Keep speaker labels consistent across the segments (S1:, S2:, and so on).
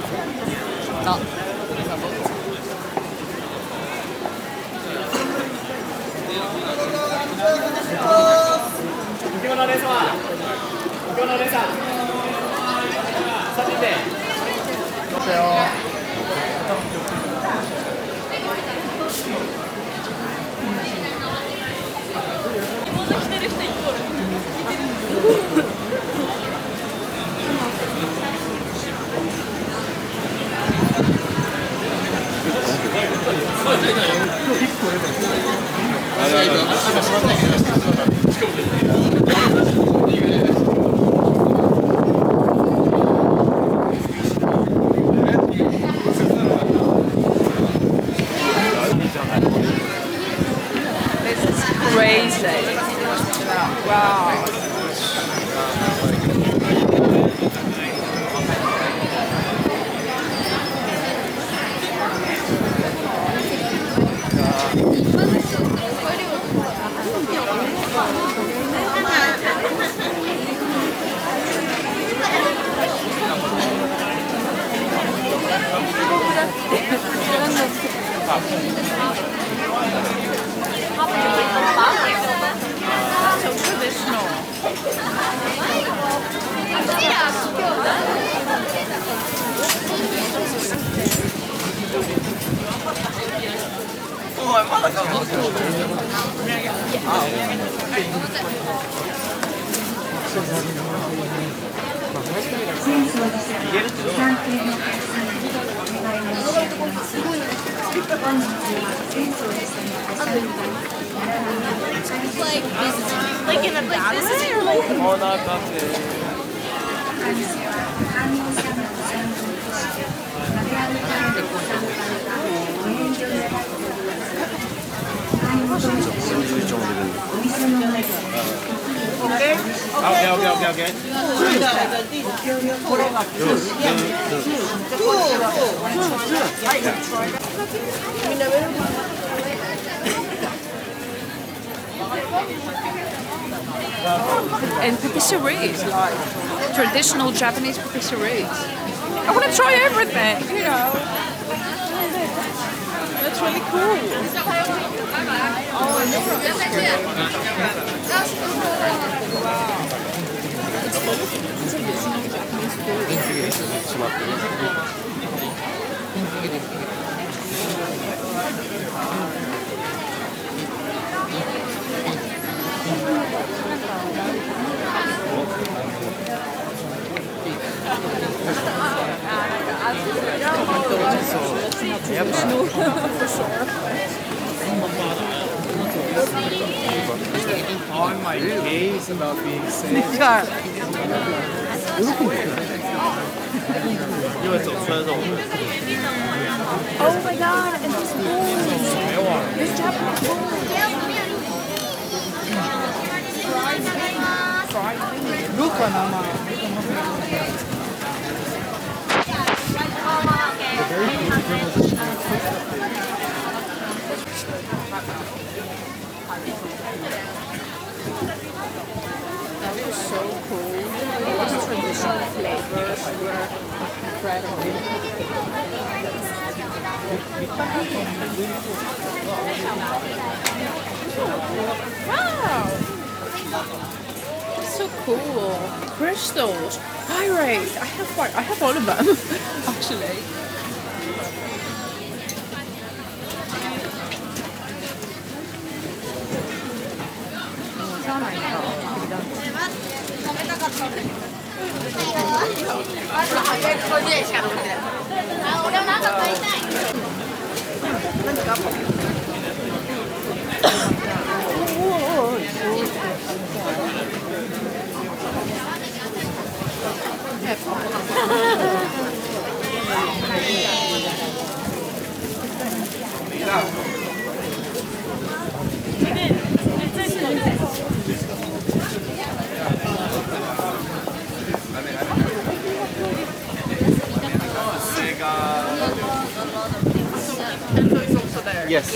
S1: あ、皆さんどうぞ。いきものお姉様、いきものお姉さん、3人で。どうぞよ。Crazy. Wow. So traditional. Like in a bag? Oh, not that. みんな And patisseries, like traditional Japanese patisseries. I want to try everything, you know. That's really cool. Oh, I never It's traditional Japanese food.
S2: On my case about being safe.
S3: Oh my god, and this bowl. This Japanese bowl. Look on That was so cool. These traditional flavors were incredible. Wow! So cool. Crystals. Pyrite. I have all of them, actually.
S2: Yes.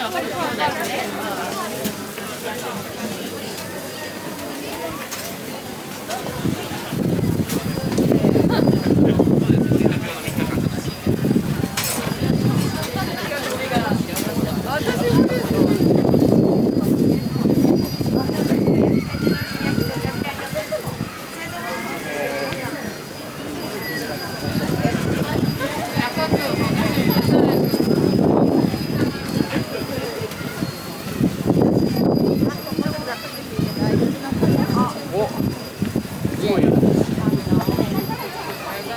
S1: 今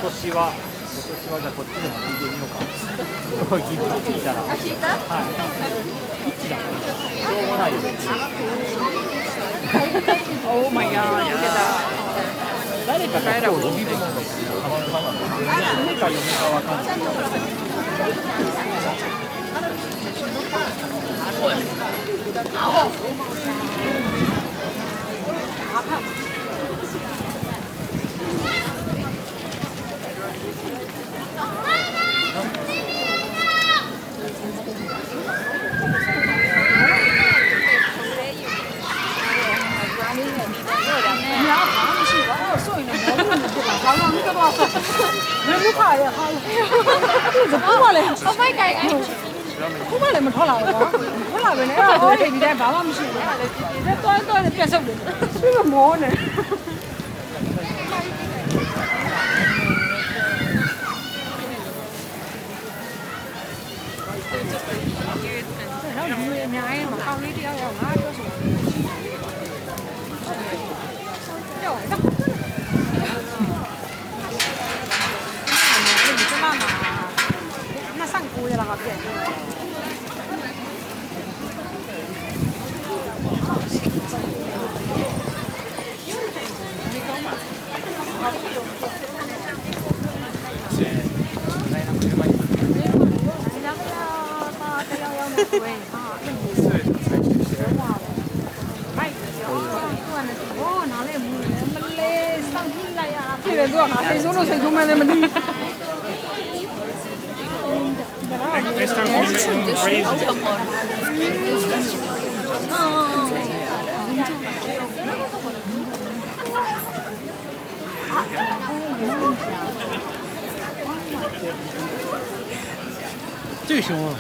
S1: 年はじゃあこっちでも聞いてみようか。すごい聞いたら。はい。一致だ。しょうもないよ。
S3: Oh my god, look at that.
S1: 誰かが今日呼び込むのか誰か読みかわかんない。
S2: Next time we make some crazy.
S1: 最凶了。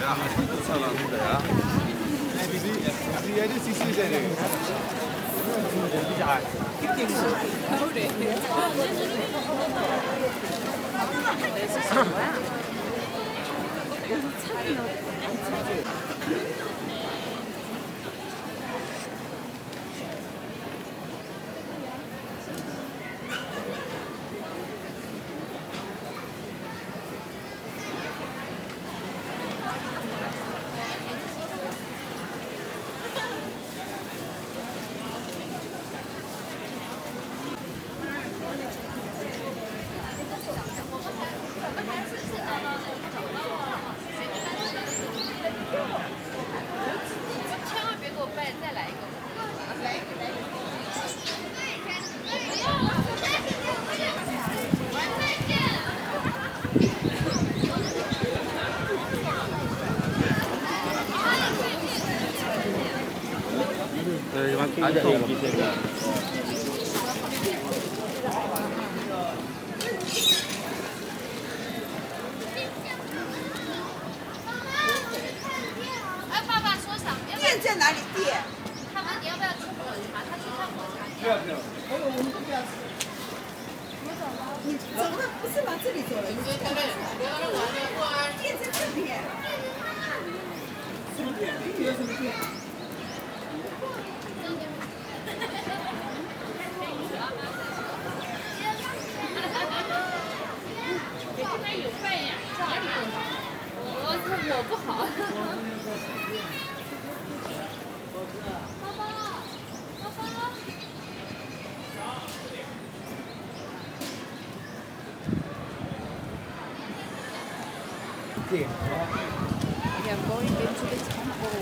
S4: 店在哪里？店？
S5: 他问你要不要吃抹茶，他去看抹茶。
S4: 不要不要，我们不要吃。你走了不是往这里走了？你店在这边。什么店？有什么店？
S5: 这边有饭呀，哪里有？我不好。
S3: We are going into the temple.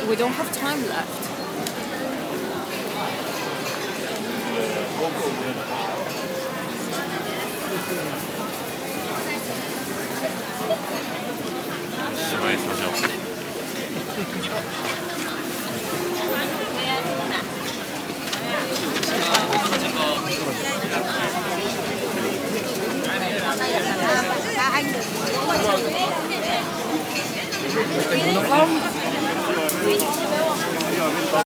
S3: We don't have time left.
S4: Anh